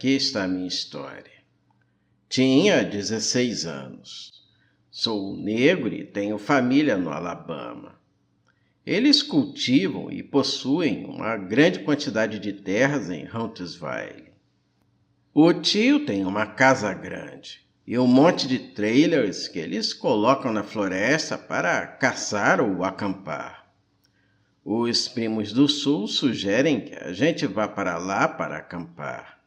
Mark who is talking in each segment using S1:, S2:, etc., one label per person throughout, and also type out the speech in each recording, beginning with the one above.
S1: aqui está a minha história. Tinha 16 anos. Sou negro e tenho família no Alabama. Eles cultivam e possuem uma grande quantidade de terras em Huntsville. O tio tem uma casa grande e um monte de trailers que eles colocam na floresta para caçar ou acampar. Os primos do sul sugerem que a gente vá para lá para acampar.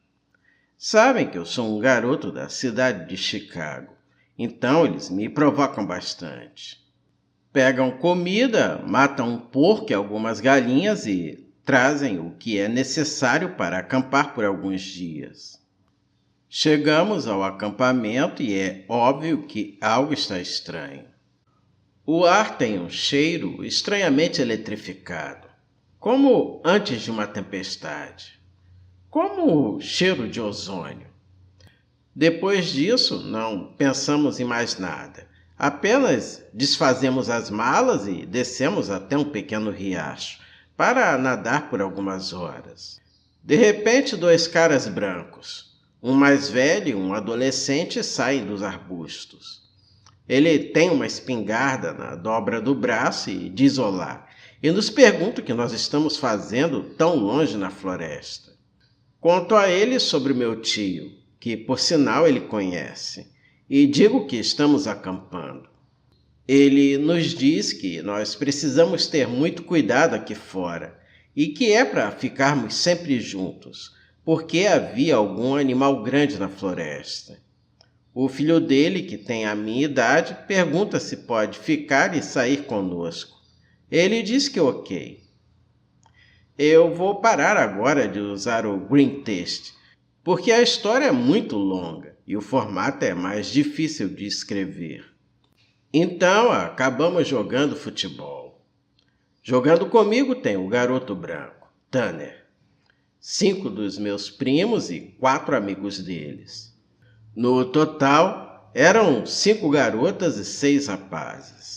S1: Sabem que eu sou um garoto da cidade de Chicago, então eles me provocam bastante. Pegam comida, matam um porco e algumas galinhas e trazem o que é necessário para acampar por alguns dias. Chegamos ao acampamento e é óbvio que algo está estranho. O ar tem um cheiro estranhamente eletrificado, como antes de uma tempestade, como o cheiro de ozônio. Depois disso, não pensamos em mais nada. Apenas desfazemos as malas e descemos até um pequeno riacho para nadar por algumas horas. De repente, 2 caras brancos, um mais velho e um adolescente, saem dos arbustos. Ele tem uma espingarda na dobra do braço e diz olá, e nos pergunta o que nós estamos fazendo tão longe na floresta. Conto a ele sobre o meu tio, que por sinal ele conhece, e digo que estamos acampando. Ele nos diz que nós precisamos ter muito cuidado aqui fora e que é para ficarmos sempre juntos, porque havia algum animal grande na floresta. O filho dele, que tem a minha idade, pergunta se pode ficar e sair conosco. Ele diz que ok. Eu vou parar agora de usar o green text, porque a história é muito longa e o formato é mais difícil de escrever. Então, acabamos jogando futebol. Jogando comigo tem o garoto branco, Tanner, 5 dos meus primos e 4 amigos deles. No total, eram 5 garotas e 6 rapazes.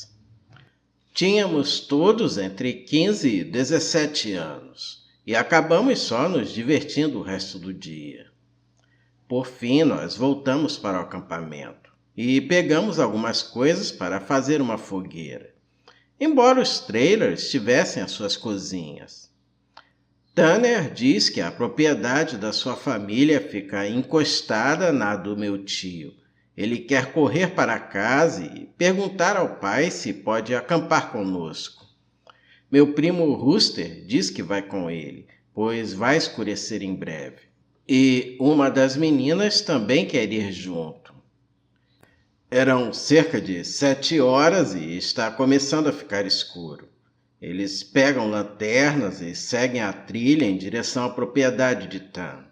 S1: Tínhamos todos entre 15 e 17 anos e acabamos só nos divertindo o resto do dia. Por fim, nós voltamos para o acampamento e pegamos algumas coisas para fazer uma fogueira, embora os trailers tivessem as suas cozinhas. Tanner diz que a propriedade da sua família fica encostada na do meu tio. Ele quer correr para casa e perguntar ao pai se pode acampar conosco. Meu primo Rooster diz que vai com ele, pois vai escurecer em breve. E uma das meninas também quer ir junto. Eram cerca de 7 horas e está começando a ficar escuro. Eles pegam lanternas e seguem a trilha em direção à propriedade de Tan.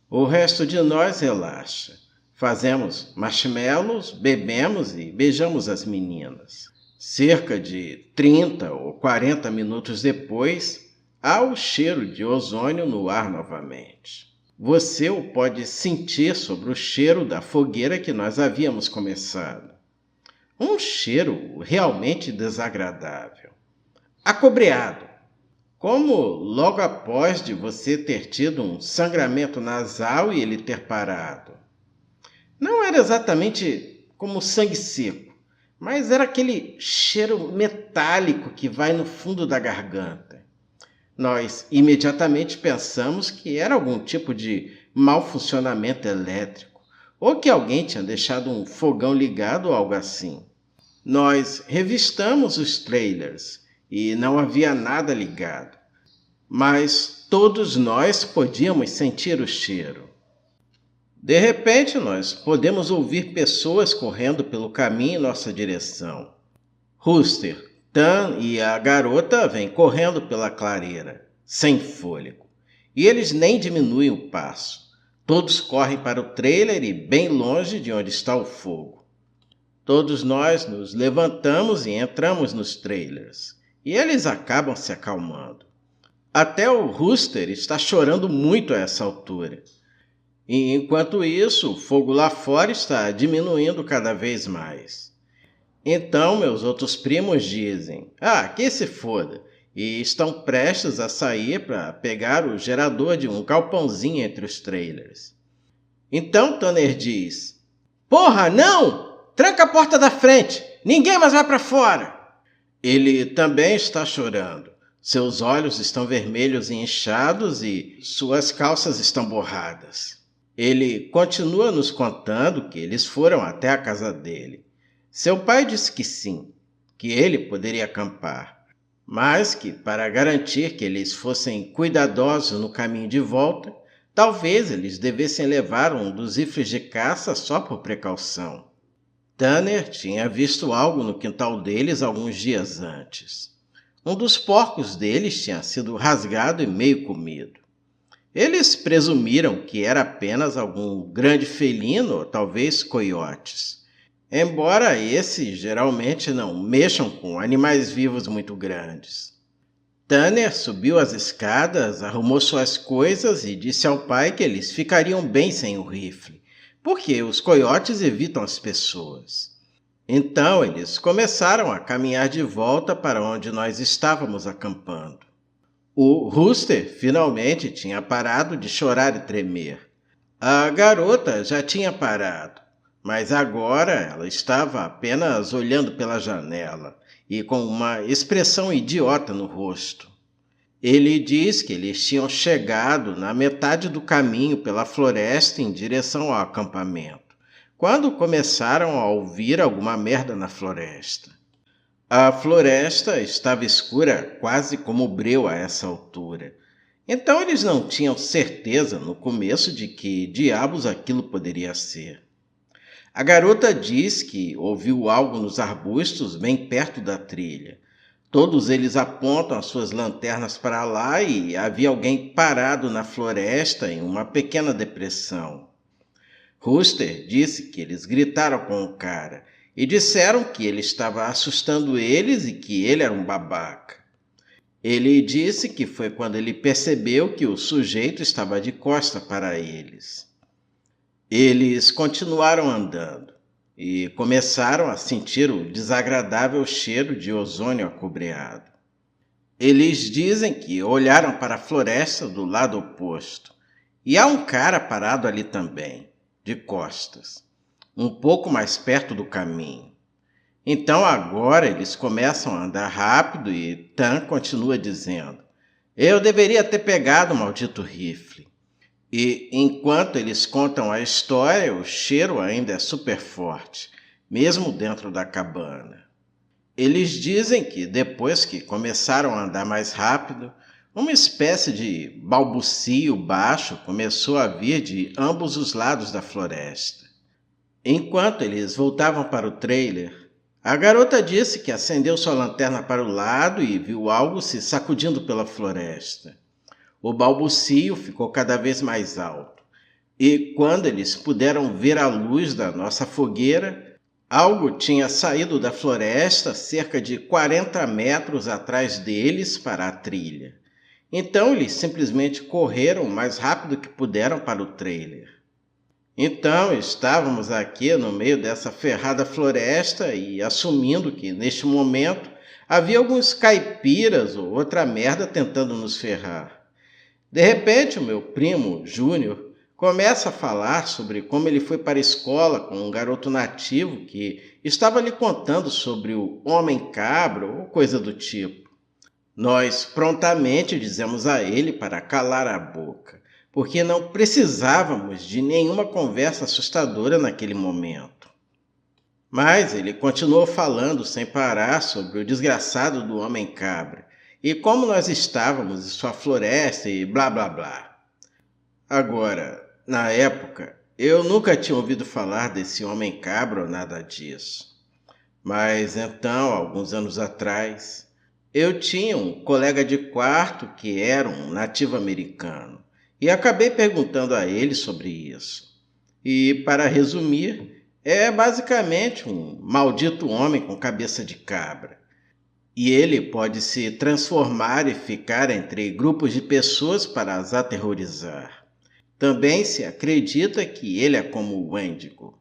S1: O resto de nós relaxa. Fazemos marshmallows, bebemos e beijamos as meninas. Cerca de 30 ou 40 minutos depois, há o cheiro de ozônio no ar novamente. Você o pode sentir sobre o cheiro da fogueira que nós havíamos começado. Um cheiro realmente desagradável. Acobreado, como logo após de você ter tido um sangramento nasal e ele ter parado. Não era exatamente como sangue seco, mas era aquele cheiro metálico que vai no fundo da garganta. Nós imediatamente pensamos que era algum tipo de mau funcionamento elétrico, ou que alguém tinha deixado um fogão ligado ou algo assim. Nós revistamos os trailers e não havia nada ligado, mas todos nós podíamos sentir o cheiro. De repente, nós podemos ouvir pessoas correndo pelo caminho em nossa direção. Rooster, Tan e a garota vêm correndo pela clareira, sem fôlego, e eles nem diminuem o passo. Todos correm para o trailer e bem longe de onde está o fogo. Todos nós nos levantamos e entramos nos trailers. E eles acabam se acalmando. Até o Rooster está chorando muito a essa altura. E enquanto isso, o fogo lá fora está diminuindo cada vez mais. Então meus outros primos dizem, que se foda, e estão prestes a sair para pegar o gerador de um galpãozinho entre os trailers. Então Tanner diz: "Porra, não! Tranca a porta da frente! Ninguém mais vai para fora!" Ele também está chorando. Seus olhos estão vermelhos e inchados e suas calças estão borradas. Ele continua nos contando que eles foram até a casa dele. Seu pai disse que sim, que ele poderia acampar, mas que, para garantir que eles fossem cuidadosos no caminho de volta, talvez eles devessem levar um dos rifles de caça só por precaução. Tanner tinha visto algo no quintal deles alguns dias antes. Um dos porcos deles tinha sido rasgado e meio comido. Eles presumiram que era apenas algum grande felino ou talvez coiotes, embora esses geralmente não mexam com animais vivos muito grandes. Tanner subiu as escadas, arrumou suas coisas e disse ao pai que eles ficariam bem sem o rifle, porque os coiotes evitam as pessoas. Então eles começaram a caminhar de volta para onde nós estávamos acampando. O Rooster finalmente tinha parado de chorar e tremer. A garota já tinha parado, mas agora ela estava apenas olhando pela janela e com uma expressão idiota no rosto. Ele diz que eles tinham chegado na metade do caminho pela floresta em direção ao acampamento, quando começaram a ouvir alguma merda na floresta. A floresta estava escura quase como breu a essa altura. Então eles não tinham certeza no começo de que diabos aquilo poderia ser. A garota diz que ouviu algo nos arbustos bem perto da trilha. Todos eles apontam as suas lanternas para lá e havia alguém parado na floresta em uma pequena depressão. Rooster disse que eles gritaram com o cara e disseram que ele estava assustando eles e que ele era um babaca. Ele disse que foi quando ele percebeu que o sujeito estava de costa para eles. Eles continuaram andando e começaram a sentir o desagradável cheiro de ozônio acobreado. Eles dizem que olharam para a floresta do lado oposto e há um cara parado ali também, de costas, um pouco mais perto do caminho. Então agora eles começam a andar rápido e Tan continua dizendo: "Eu deveria ter pegado o maldito rifle." E enquanto eles contam a história, o cheiro ainda é super forte, mesmo dentro da cabana. Eles dizem que depois que começaram a andar mais rápido, uma espécie de balbucio baixo começou a vir de ambos os lados da floresta. Enquanto eles voltavam para o trailer, a garota disse que acendeu sua lanterna para o lado e viu algo se sacudindo pela floresta. O balbucio ficou cada vez mais alto, e quando eles puderam ver a luz da nossa fogueira, algo tinha saído da floresta cerca de 40 metros atrás deles para a trilha. Então eles simplesmente correram o mais rápido que puderam para o trailer. Então estávamos aqui no meio dessa ferrada floresta e assumindo que neste momento havia alguns caipiras ou outra merda tentando nos ferrar. De repente o meu primo, Júnior, começa a falar sobre como ele foi para a escola com um garoto nativo que estava lhe contando sobre o homem-cabra ou coisa do tipo. Nós prontamente dizemos a ele para calar a boca, porque não precisávamos de nenhuma conversa assustadora naquele momento. Mas ele continuou falando sem parar sobre o desgraçado do homem-cabra e como nós estávamos em sua floresta e blá blá blá. Agora, na época, eu nunca tinha ouvido falar desse homem-cabra ou nada disso. Mas então, alguns anos atrás, eu tinha um colega de quarto que era um nativo americano e acabei perguntando a ele sobre isso. E, para resumir, é basicamente um maldito homem com cabeça de cabra. E ele pode se transformar e ficar entre grupos de pessoas para as aterrorizar. Também se acredita que ele é como o Wendigo.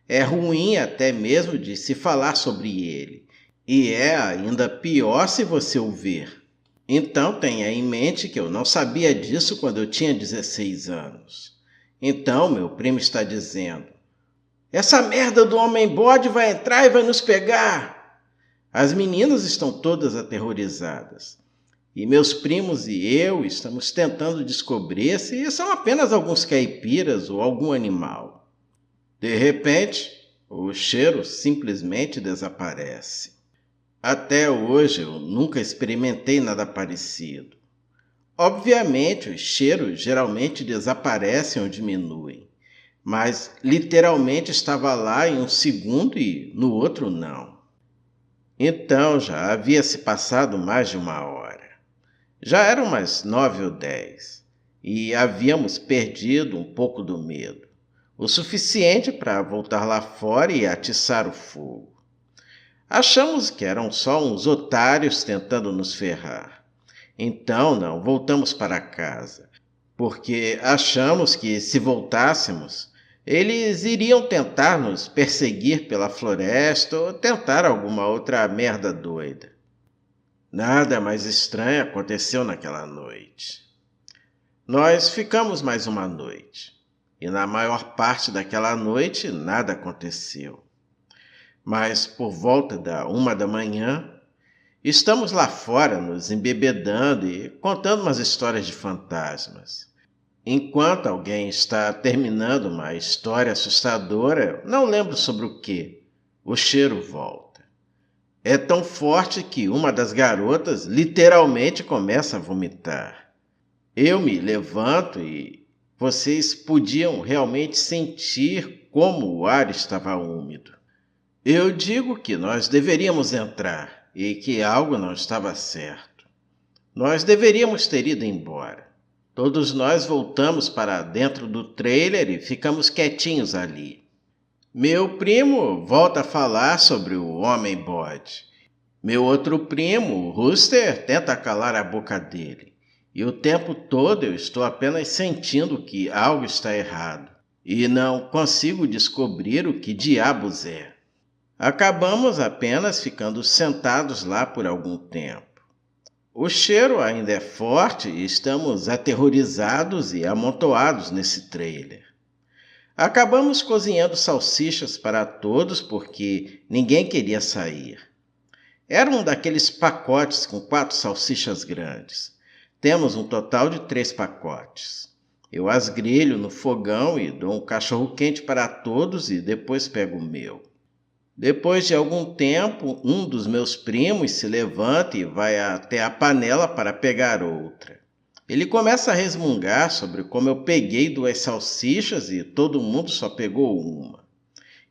S1: É ruim até mesmo de se falar sobre ele, e é ainda pior se você o ver. Então tenha em mente que eu não sabia disso quando eu tinha 16 anos. Então meu primo está dizendo: essa merda do homem-bode vai entrar e vai nos pegar. As meninas estão todas aterrorizadas. E meus primos e eu estamos tentando descobrir se são apenas alguns caipiras ou algum animal. De repente, o cheiro simplesmente desaparece. Até hoje eu nunca experimentei nada parecido. Obviamente, os cheiros geralmente desaparecem ou diminuem, mas literalmente estava lá em um segundo e no outro não. Então já havia se passado mais de uma hora. Já eram umas 9 ou 10 e havíamos perdido um pouco do medo, o suficiente para voltar lá fora e atiçar o fogo. Achamos que eram só uns otários tentando nos ferrar. Então não voltamos para casa, porque achamos que se voltássemos, eles iriam tentar nos perseguir pela floresta ou tentar alguma outra merda doida. Nada mais estranho aconteceu naquela noite. Nós ficamos mais uma noite, e na maior parte daquela noite nada aconteceu. Mas por volta da 1 da manhã, estamos lá fora nos embebedando e contando umas histórias de fantasmas. Enquanto alguém está terminando uma história assustadora, não lembro sobre o que, o cheiro volta. É tão forte que uma das garotas literalmente começa a vomitar. Eu me levanto e vocês podiam realmente sentir como o ar estava úmido. Eu digo que nós deveríamos entrar e que algo não estava certo. Nós deveríamos ter ido embora. Todos nós voltamos para dentro do trailer e ficamos quietinhos ali. Meu primo volta a falar sobre o homem-bode. Meu outro primo, o Rooster, tenta calar a boca dele. E o tempo todo eu estou apenas sentindo que algo está errado. E não consigo descobrir o que diabos é. Acabamos apenas ficando sentados lá por algum tempo. O cheiro ainda é forte e estamos aterrorizados e amontoados nesse trailer. Acabamos cozinhando salsichas para todos porque ninguém queria sair. Era um daqueles pacotes com 4 salsichas grandes. Temos um total de 3 pacotes. Eu as grelho no fogão e dou um cachorro-quente para todos e depois pego o meu. Depois de algum tempo, um dos meus primos se levanta e vai até a panela para pegar outra. Ele começa a resmungar sobre como eu peguei 2 salsichas e todo mundo só pegou uma.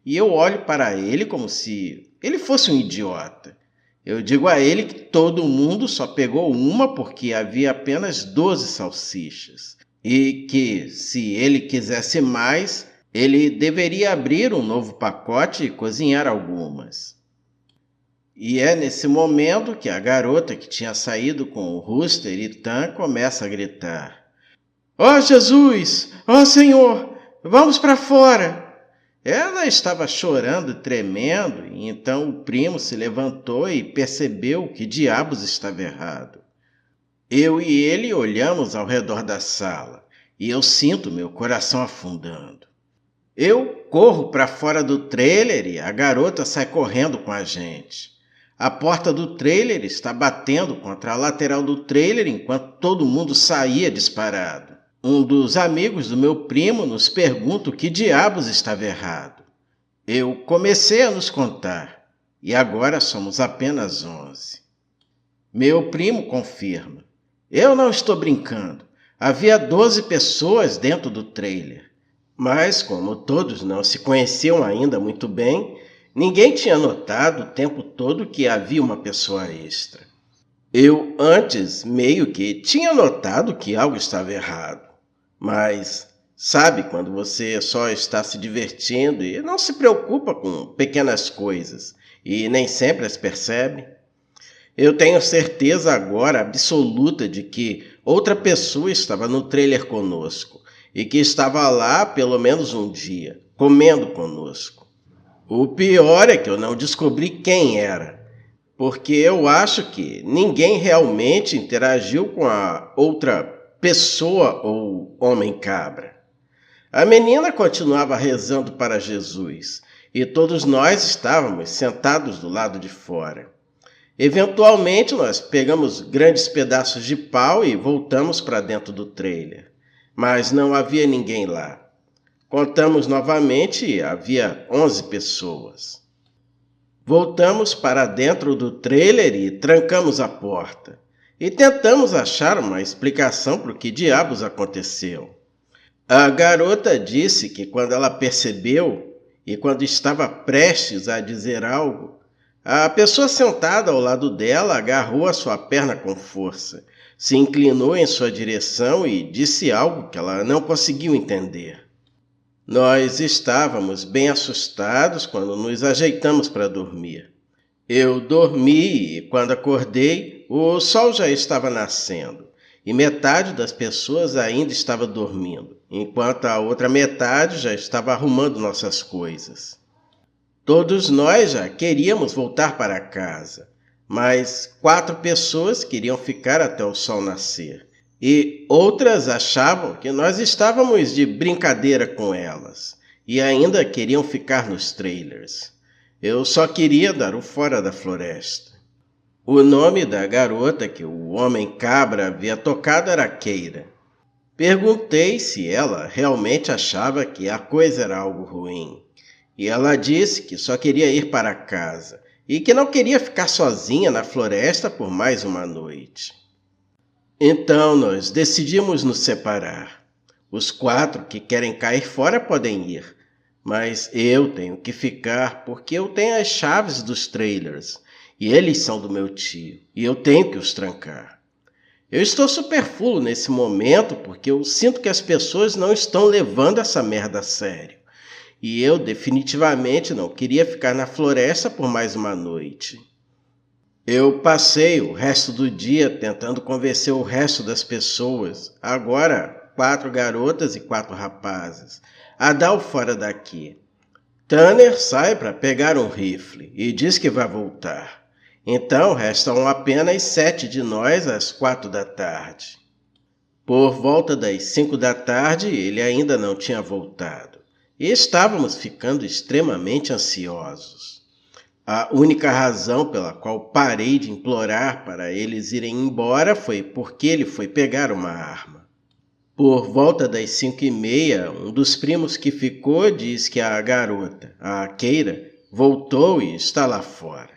S1: E eu olho para ele como se ele fosse um idiota. Eu digo a ele que todo mundo só pegou uma porque havia apenas 12 salsichas. E que, se ele quisesse mais, ele deveria abrir um novo pacote e cozinhar algumas. E é nesse momento que a garota que tinha saído com o Rooster e Tan começa a gritar: "Ó Jesus! Ó Senhor! Vamos para fora!" Ela estava chorando e tremendo, e então o primo se levantou e percebeu que diabos estava errado. Eu e ele olhamos ao redor da sala, e eu sinto meu coração afundando. Eu corro para fora do trailer e a garota sai correndo com a gente. A porta do trailer está batendo contra a lateral do trailer enquanto todo mundo saía disparado. Um dos amigos do meu primo nos pergunta o que diabos estava errado. Eu comecei a nos contar, e agora somos apenas 11. Meu primo confirma: eu não estou brincando, havia 12 pessoas dentro do trailer. Mas, como todos não se conheciam ainda muito bem, ninguém tinha notado o tempo todo que havia uma pessoa extra. Eu antes meio que tinha notado que algo estava errado. Mas sabe quando você só está se divertindo e não se preocupa com pequenas coisas e nem sempre as percebe? Eu tenho certeza agora absoluta de que outra pessoa estava no trailer conosco e que estava lá pelo menos um dia, comendo conosco. O pior é que eu não descobri quem era. porque eu acho que ninguém realmente interagiu com a outra pessoa ou homem-cabra. A menina continuava rezando para Jesus e todos nós estávamos sentados do lado de fora. Eventualmente, nós pegamos grandes pedaços de pau e voltamos para dentro do trailer, mas não havia ninguém lá. Contamos novamente e havia 11 pessoas. Voltamos para dentro do trailer e trancamos a porta. E tentamos achar uma explicação para o que diabos aconteceu. A garota disse que quando ela percebeu e quando estava prestes a dizer algo, a pessoa sentada ao lado dela agarrou a sua perna com força, se inclinou em sua direção e disse algo que ela não conseguiu entender. Nós estávamos bem assustados quando nos ajeitamos para dormir. Eu dormi e, quando acordei, o sol já estava nascendo e metade das pessoas ainda estava dormindo, enquanto a outra metade já estava arrumando nossas coisas. Todos nós já queríamos voltar para casa, mas 4 pessoas queriam ficar até o sol nascer. E outras achavam que nós estávamos de brincadeira com elas e ainda queriam ficar nos trailers. Eu só queria dar o fora da floresta. O nome da garota que o homem-cabra havia tocado era Keira. Perguntei se ela realmente achava que a coisa era algo ruim. E ela disse que só queria ir para casa e que não queria ficar sozinha na floresta por mais uma noite. Então nós decidimos nos separar. Os 4 que querem cair fora podem ir, mas eu tenho que ficar porque eu tenho as chaves dos trailers e eles são do meu tio e eu tenho que os trancar. Eu estou superfulo nesse momento porque eu sinto que as pessoas não estão levando essa merda a sério e eu definitivamente não queria ficar na floresta por mais uma noite. Eu passei o resto do dia tentando convencer o resto das pessoas, agora 4 garotas e 4 rapazes, a dar o fora daqui. Tanner sai para pegar um rifle e diz que vai voltar. Então restam apenas 7 de nós às 4 da tarde. Por volta das 5 da tarde ele ainda não tinha voltado e estávamos ficando extremamente ansiosos. A única razão pela qual parei de implorar para eles irem embora foi porque ele foi pegar uma arma. Por volta das 5h30, um dos primos que ficou diz que a garota, a Keira, voltou e está lá fora.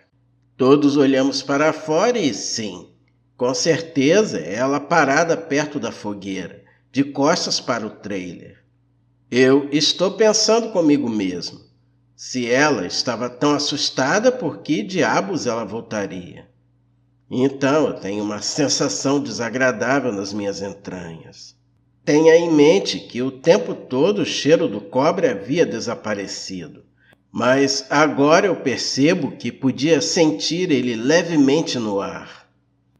S1: Todos olhamos para fora e sim, com certeza é ela parada perto da fogueira, de costas para o trailer. Eu estou pensando comigo mesmo. Se ela estava tão assustada, por que diabos ela voltaria? Então eu tenho uma sensação desagradável nas minhas entranhas. Tenha em mente que o tempo todo o cheiro do cobre havia desaparecido, mas agora eu percebo que podia sentir ele levemente no ar.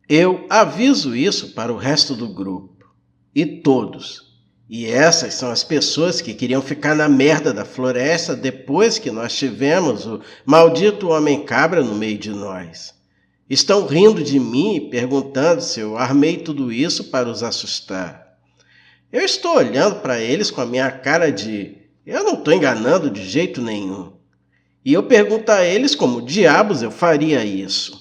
S1: Eu aviso isso para o resto do grupo, e todos. E essas são as pessoas que queriam ficar na merda da floresta depois que nós tivemos o maldito homem-cabra no meio de nós. Estão rindo de mim e perguntando se eu armei tudo isso para os assustar. Eu estou olhando para eles com a minha cara de eu não estou enganando de jeito nenhum. E eu pergunto a eles como diabos eu faria isso.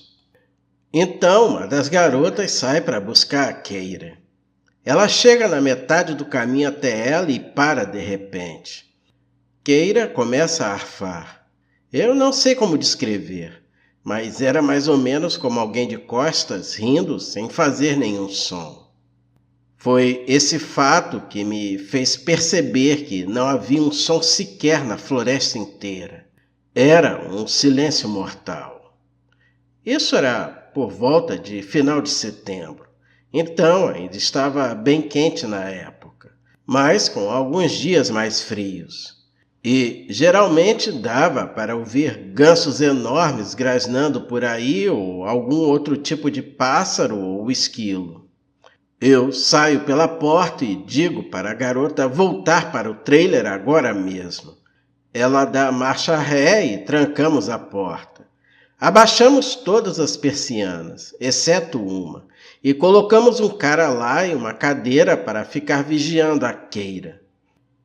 S1: Então uma das garotas sai para buscar a Keira. Ela chega na metade do caminho até ela e para de repente. Keira começa a arfar. Eu não sei como descrever, mas era mais ou menos como alguém de costas rindo sem fazer nenhum som. Foi esse fato que me fez perceber que não havia um som sequer na floresta inteira. Era um silêncio mortal. Isso era por volta de final de setembro. Então ainda estava bem quente na época, mas com alguns dias mais frios. E geralmente dava para ouvir gansos enormes grasnando por aí ou algum outro tipo de pássaro ou esquilo. Eu saio pela porta e digo para a garota voltar para o trailer agora mesmo. Ela dá marcha ré e trancamos a porta. Abaixamos todas as persianas, exceto uma, e colocamos um cara lá em uma cadeira para ficar vigiando a Keira.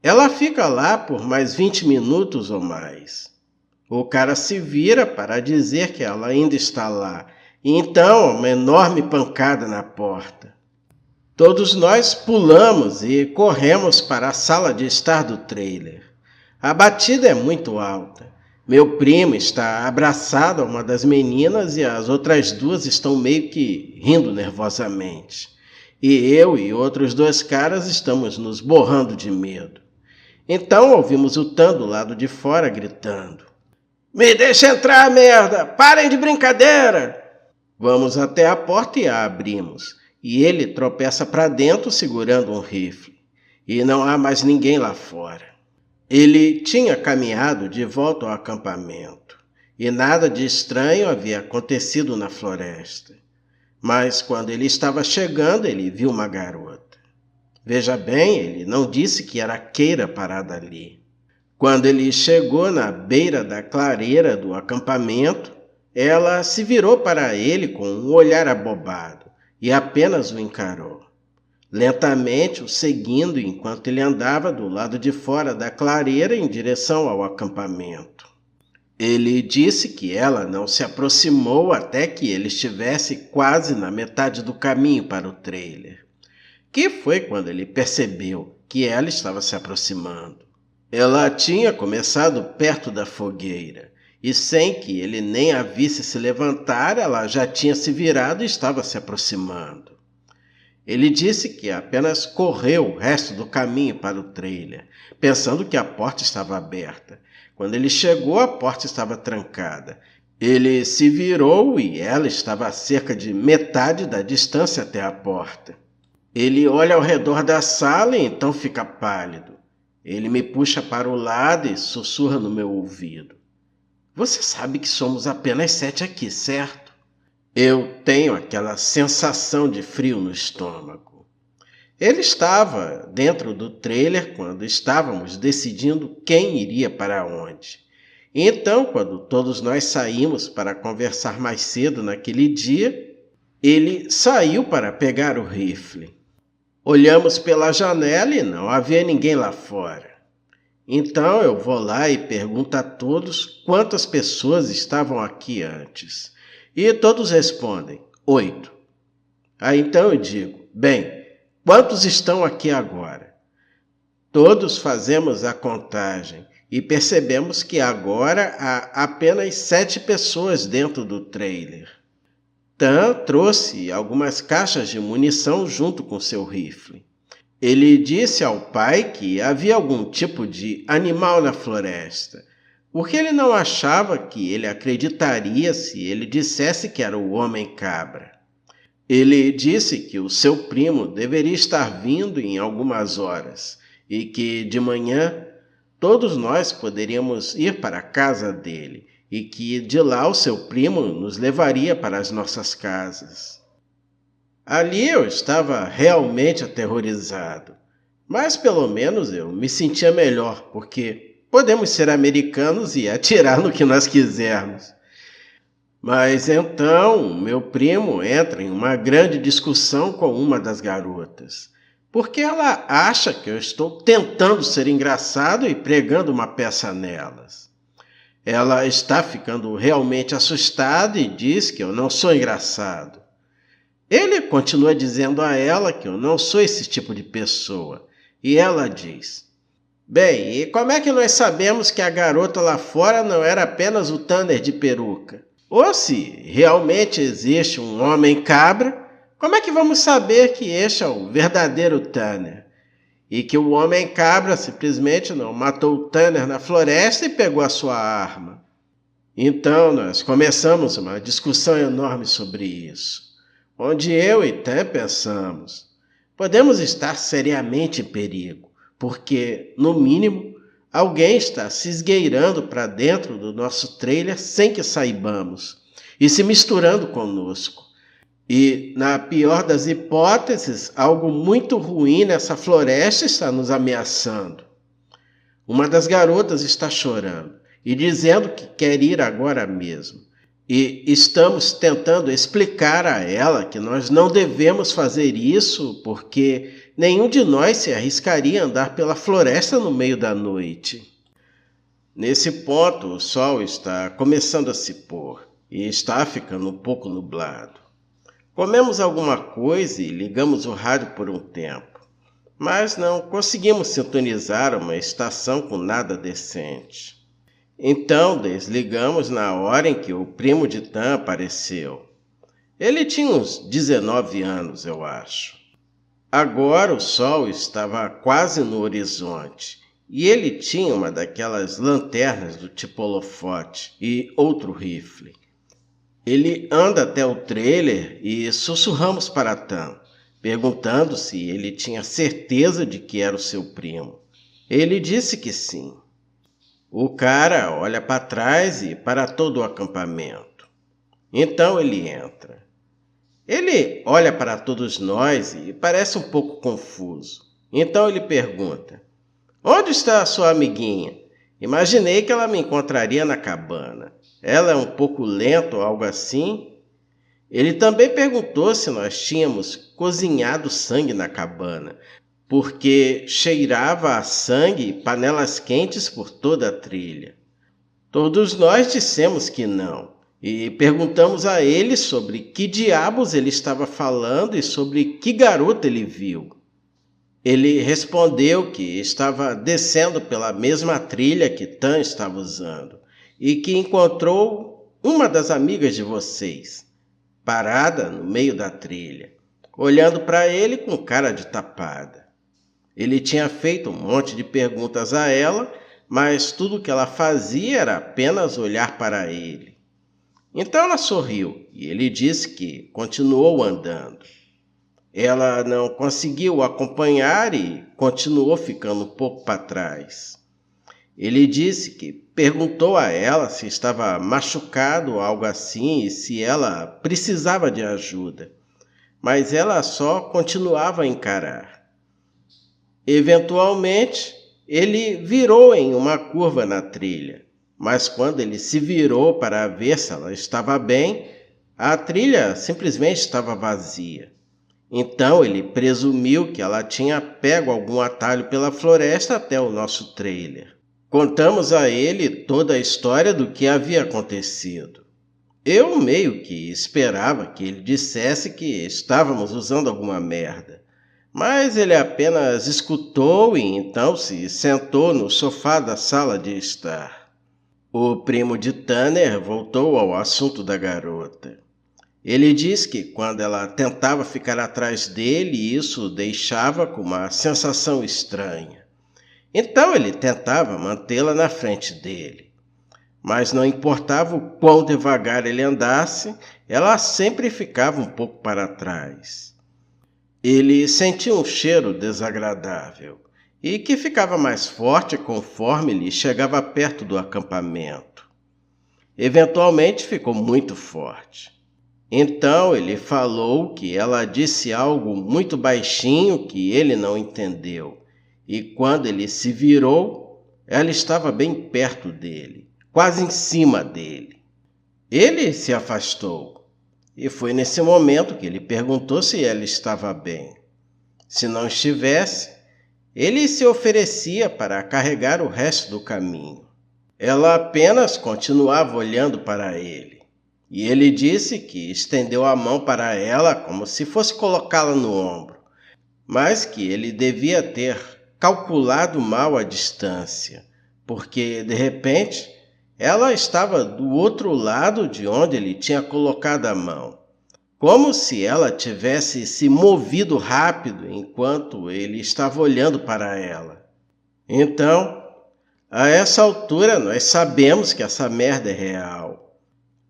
S1: Ela fica lá por mais 20 minutos ou mais. O cara se vira para dizer que ela ainda está lá, e então uma enorme pancada na porta. Todos nós pulamos e corremos para a sala de estar do trailer. A batida é muito alta. Meu primo está abraçado a uma das meninas e as outras duas estão meio que rindo nervosamente. E eu e outros 2 caras estamos nos borrando de medo. Então ouvimos o Tan do lado de fora gritando: "Me deixa entrar, merda! Parem de brincadeira!" Vamos até a porta e a abrimos. E ele tropeça para dentro segurando um rifle. E não há mais ninguém lá fora. Ele tinha caminhado de volta ao acampamento. E nada de estranho havia acontecido na floresta. Mas quando ele estava chegando, ele viu uma garota. Veja bem, ele não disse que era Keira parada ali. Quando ele chegou na beira da clareira do acampamento, ela se virou para ele com um olhar abobado e apenas o encarou, lentamente o seguindo enquanto ele andava do lado de fora da clareira em direção ao acampamento. Ele disse que ela não se aproximou até que ele estivesse quase na metade do caminho para o trailer, que foi quando ele percebeu que ela estava se aproximando. Ela tinha começado perto da fogueira, e sem que ele nem a visse se levantar, ela já tinha se virado e estava se aproximando. Ele disse que apenas correu o resto do caminho para o trailer, pensando que a porta estava aberta. Quando ele chegou, a porta estava trancada. Ele se virou e ela estava a cerca de metade da distância até a porta. Ele olha ao redor da sala e então fica pálido. Ele me puxa para o lado e sussurra no meu ouvido: "Você sabe que somos apenas 7 aqui, certo?" Eu tenho aquela sensação de frio no estômago. Ele estava dentro do trailer quando estávamos decidindo quem iria para onde. Então, quando todos nós saímos para conversar mais cedo naquele dia, ele saiu para pegar o rifle. Olhamos pela janela e não havia ninguém lá fora. Então eu vou lá e pergunto a todos quantas pessoas estavam aqui antes. E todos respondem: 8. Aí então eu digo: bem, quantos estão aqui agora? Todos fazemos a contagem e percebemos que agora há apenas 7 pessoas dentro do trailer. Tan trouxe algumas caixas de munição junto com seu rifle. Ele disse ao pai que havia algum tipo de animal na floresta, porque ele não achava que ele acreditaria se ele dissesse que era o homem-cabra. Ele disse que o seu primo deveria estar vindo em algumas horas e que, de manhã, todos nós poderíamos ir para a casa dele e que de lá o seu primo nos levaria para as nossas casas. Ali eu estava realmente aterrorizado, mas pelo menos eu me sentia melhor, porque podemos ser americanos e atirar no que nós quisermos. Mas então meu primo entra em uma grande discussão com uma das garotas, porque ela acha que eu estou tentando ser engraçado e pregando uma peça nelas. Ela está ficando realmente assustada e diz que eu não sou engraçado. Ele continua dizendo a ela que eu não sou esse tipo de pessoa. E ela diz: bem, e como é que nós sabemos que a garota lá fora não era apenas o Tanner de peruca? Ou se realmente existe um homem-cabra, como é que vamos saber que este é o verdadeiro Tanner? E que o homem-cabra simplesmente não matou o Tanner na floresta e pegou a sua arma? Então nós começamos uma discussão enorme sobre isso, onde eu e Tan pensamos: podemos estar seriamente em perigo, porque, no mínimo, alguém está se esgueirando para dentro do nosso trailer sem que saibamos e se misturando conosco. E, na pior das hipóteses, algo muito ruim nessa floresta está nos ameaçando. Uma das garotas está chorando e dizendo que quer ir agora mesmo. E estamos tentando explicar a ela que nós não devemos fazer isso porque nenhum de nós se arriscaria a andar pela floresta no meio da noite. Nesse ponto, o sol está começando a se pôr e está ficando um pouco nublado. Comemos alguma coisa e ligamos o rádio por um tempo, mas não conseguimos sintonizar uma estação com nada decente. Então desligamos na hora em que o primo de Tan apareceu. Ele tinha uns 19 anos, eu acho. Agora o sol estava quase no horizonte e ele tinha uma daquelas lanternas do tipo holofote e outro rifle. Ele anda até o trailer e sussurramos para Tan, perguntando se ele tinha certeza de que era o seu primo. Ele disse que sim. O cara olha para trás e para todo o acampamento. Então ele entra. Ele olha para todos nós e parece um pouco confuso. Então ele pergunta: "Onde está a sua amiguinha? Imaginei que ela me encontraria na cabana. Ela é um pouco lenta ou algo assim?" Ele também perguntou se nós tínhamos cozinhado sangue na cabana, porque cheirava a sangue e panelas quentes por toda a trilha. Todos nós dissemos que não, e perguntamos a ele sobre que diabos ele estava falando e sobre que garota ele viu. Ele respondeu que estava descendo pela mesma trilha que Tan estava usando e que encontrou uma das amigas de vocês, parada no meio da trilha, olhando para ele com cara de tapada. Ele tinha feito um monte de perguntas a ela, mas tudo que ela fazia era apenas olhar para ele. Então ela sorriu e ele disse que continuou andando. Ela não conseguiu acompanhar e continuou ficando um pouco para trás. Ele disse que perguntou a ela se estava machucado ou algo assim e se ela precisava de ajuda, mas ela só continuava a encarar. Eventualmente, ele virou em uma curva na trilha, mas quando ele se virou para ver se ela estava bem, a trilha simplesmente estava vazia. Então ele presumiu que ela tinha pego algum atalho pela floresta até o nosso trailer. Contamos a ele toda a história do que havia acontecido. Eu meio que esperava que ele dissesse que estávamos usando alguma merda, mas ele apenas escutou e então se sentou no sofá da sala de estar. O primo de Tanner voltou ao assunto da garota. Ele diz que quando ela tentava ficar atrás dele, isso o deixava com uma sensação estranha. Então ele tentava mantê-la na frente dele. Mas não importava o quão devagar ele andasse, ela sempre ficava um pouco para trás. Ele sentia um cheiro desagradável e que ficava mais forte conforme ele chegava perto do acampamento. Eventualmente ficou muito forte. Então ele falou que ela disse algo muito baixinho que ele não entendeu, e quando ele se virou, ela estava bem perto dele, quase em cima dele. Ele se afastou. E foi nesse momento que ele perguntou se ela estava bem. Se não estivesse, ele se oferecia para carregar o resto do caminho. Ela apenas continuava olhando para ele. E ele disse que estendeu a mão para ela como se fosse colocá-la no ombro, mas que ele devia ter calculado mal a distância, porque, de repente, ela estava do outro lado de onde ele tinha colocado a mão, como se ela tivesse se movido rápido enquanto ele estava olhando para ela. Então, a essa altura, nós sabemos que essa merda é real.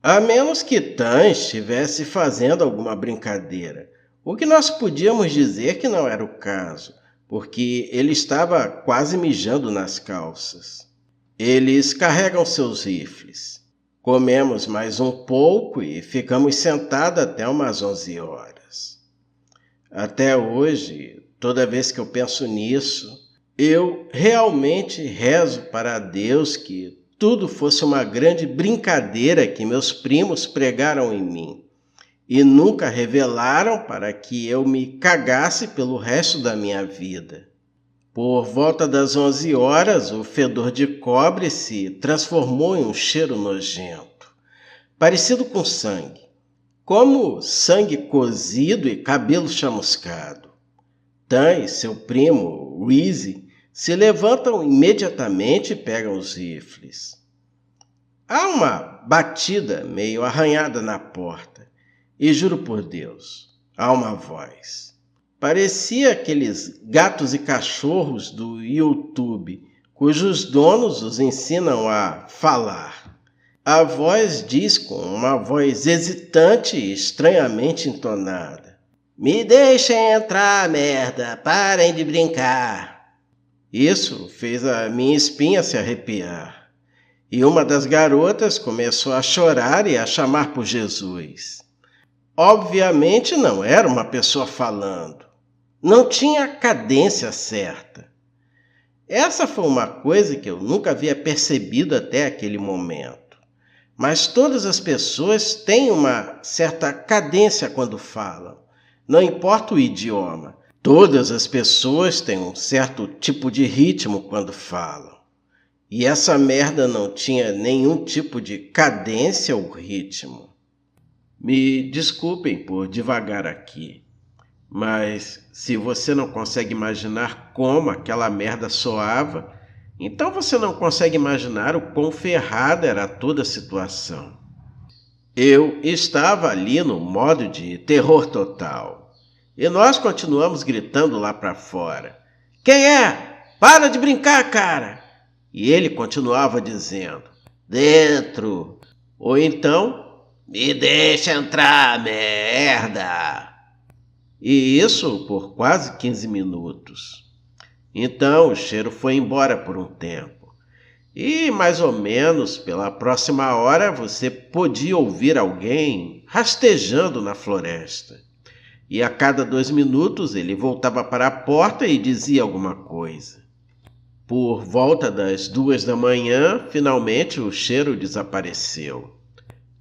S1: A menos que Tan estivesse fazendo alguma brincadeira, o que nós podíamos dizer que não era o caso, porque ele estava quase mijando nas calças. Eles carregam seus rifles. Comemos mais um pouco e ficamos sentados até umas 11 horas. Até hoje, toda vez que eu penso nisso, eu realmente rezo para Deus que tudo fosse uma grande brincadeira que meus primos pregaram em mim e nunca revelaram para que eu me cagasse pelo resto da minha vida. Por volta das 11 horas, o fedor de cobre se transformou em um cheiro nojento, parecido com sangue, como sangue cozido e cabelo chamuscado. Tan e seu primo, Reese, se levantam imediatamente e pegam os rifles. Há uma batida meio arranhada na porta e, juro por Deus, há uma voz. Parecia aqueles gatos e cachorros do YouTube, cujos donos os ensinam a falar. A voz diz com uma voz hesitante e estranhamente entonada: "Me deixem entrar, merda! Parem de brincar!" Isso fez a minha espinha se arrepiar. E uma das garotas começou a chorar e a chamar por Jesus. Obviamente não era uma pessoa falando. Não tinha a cadência certa. Essa foi uma coisa que eu nunca havia percebido até aquele momento. Mas todas as pessoas têm uma certa cadência quando falam. Não importa o idioma. Todas as pessoas têm um certo tipo de ritmo quando falam. E essa merda não tinha nenhum tipo de cadência ou ritmo. Me desculpem por devagar aqui, mas se você não consegue imaginar como aquela merda soava, então você não consegue imaginar o quão ferrada era toda a situação. Eu estava ali no modo de terror total. E nós continuamos gritando lá para fora: "Quem é? Para de brincar, cara!" E ele continuava dizendo: "Dentro!" Ou então: "Me deixa entrar, merda!" E isso por quase 15 minutos. Então o cheiro foi embora por um tempo. E mais ou menos pela próxima hora você podia ouvir alguém rastejando na floresta. E a cada 2 minutos ele voltava para a porta e dizia alguma coisa. Por volta das 2 da manhã, finalmente o cheiro desapareceu.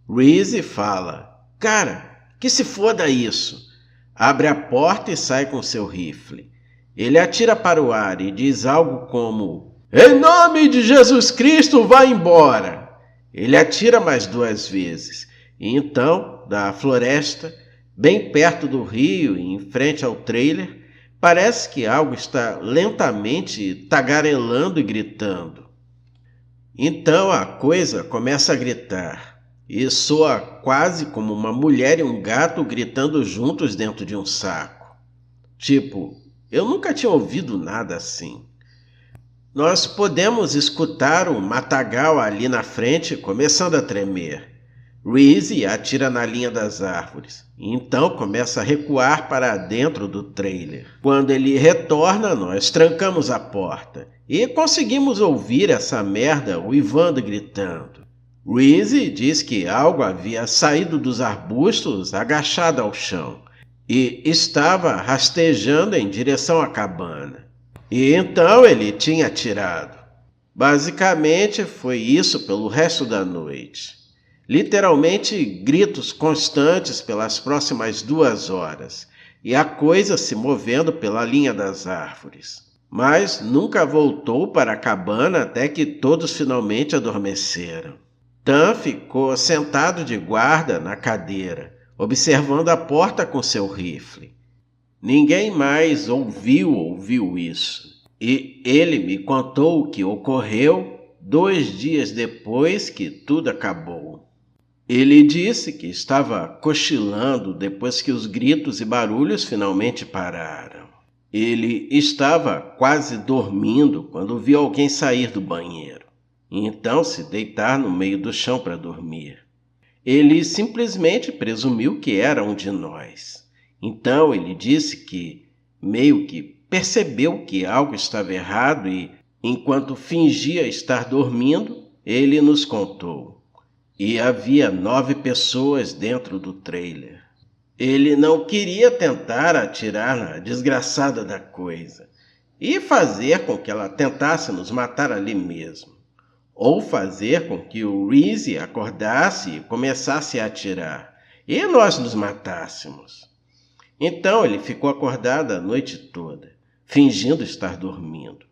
S1: Reese fala: "Cara, que se foda isso!" Abre a porta e sai com seu rifle. Ele atira para o ar e diz algo como: "Em nome de Jesus Cristo, vá embora!" Ele atira mais 2 vezes. E então, da floresta, bem perto do rio e em frente ao trailer, parece que algo está lentamente tagarelando e gritando. Então a coisa começa a gritar. E soa quase como uma mulher e um gato gritando juntos dentro de um saco. Tipo, eu nunca tinha ouvido nada assim. Nós podemos escutar o matagal ali na frente começando a tremer. Reese atira na linha das árvores, e então começa a recuar para dentro do trailer. Quando ele retorna, nós trancamos a porta e conseguimos ouvir essa merda uivando e gritando. Reese diz que algo havia saído dos arbustos agachado ao chão e estava rastejando em direção à cabana. E então ele tinha atirado. Basicamente foi isso pelo resto da noite. Literalmente gritos constantes pelas próximas 2 horas e a coisa se movendo pela linha das árvores. Mas nunca voltou para a cabana até que todos finalmente adormeceram. Tan ficou sentado de guarda na cadeira, observando a porta com seu rifle. Ninguém mais ouviu isso. E ele me contou o que ocorreu 2 dias depois que tudo acabou. Ele disse que estava cochilando depois que os gritos e barulhos finalmente pararam. Ele estava quase dormindo quando viu alguém sair do banheiro e então se deitar no meio do chão para dormir. Ele simplesmente presumiu que era um de nós. Então ele disse que meio que percebeu que algo estava errado e, enquanto fingia estar dormindo, ele nos contou. E havia 9 pessoas dentro do trailer. Ele não queria tentar atirar na desgraçada da coisa e fazer com que ela tentasse nos matar ali mesmo. ou fazer com que o Reese acordasse e começasse a atirar, e nós nos matássemos. Então ele ficou acordado a noite toda, fingindo estar dormindo.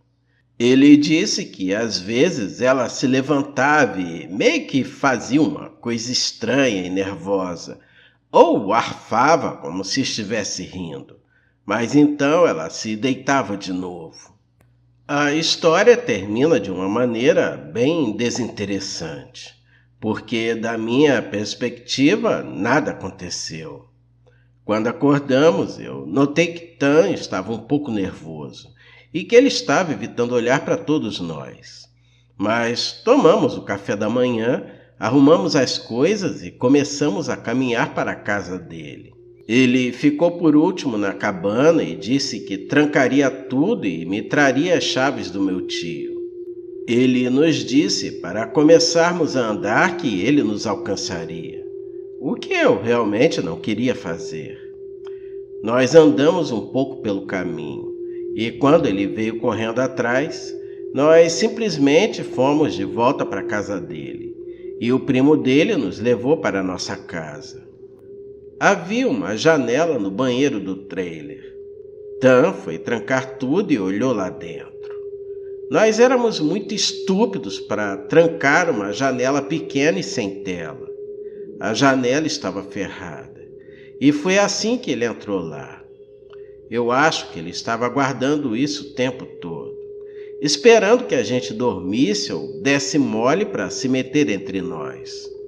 S1: Ele disse que às vezes ela se levantava e meio que fazia uma coisa estranha e nervosa, ou arfava como se estivesse rindo, mas então ela se deitava de novo. A história termina de uma maneira bem desinteressante, porque da minha perspectiva nada aconteceu. Quando acordamos, eu notei que Tan estava um pouco nervoso e que ele estava evitando olhar para todos nós. Mas tomamos o café da manhã, arrumamos as coisas e começamos a caminhar para a casa dele. Ele ficou por último na cabana e disse que trancaria tudo e me traria as chaves do meu tio. Ele nos disse para começarmos a andar que ele nos alcançaria, o que eu realmente não queria fazer. Nós andamos um pouco pelo caminho e quando ele veio correndo atrás, nós simplesmente fomos de volta para a casa dele e o primo dele nos levou para a nossa casa. Havia uma janela no banheiro do trailer. Tan foi trancar tudo e olhou lá dentro. Nós éramos muito estúpidos para trancar uma janela pequena e sem tela. A janela estava ferrada e foi assim que ele entrou lá. Eu acho que ele estava aguardando isso o tempo todo, esperando que a gente dormisse ou desse mole para se meter entre nós.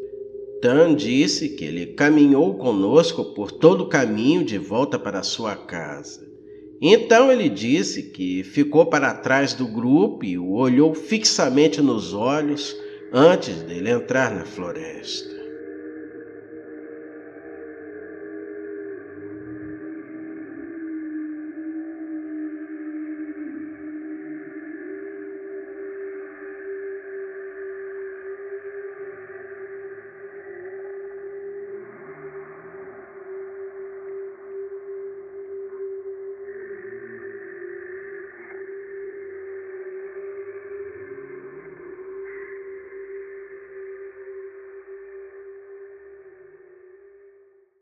S1: Tan disse que ele caminhou conosco por todo o caminho de volta para sua casa. Então ele disse que ficou para trás do grupo e o olhou fixamente nos olhos antes dele entrar na floresta.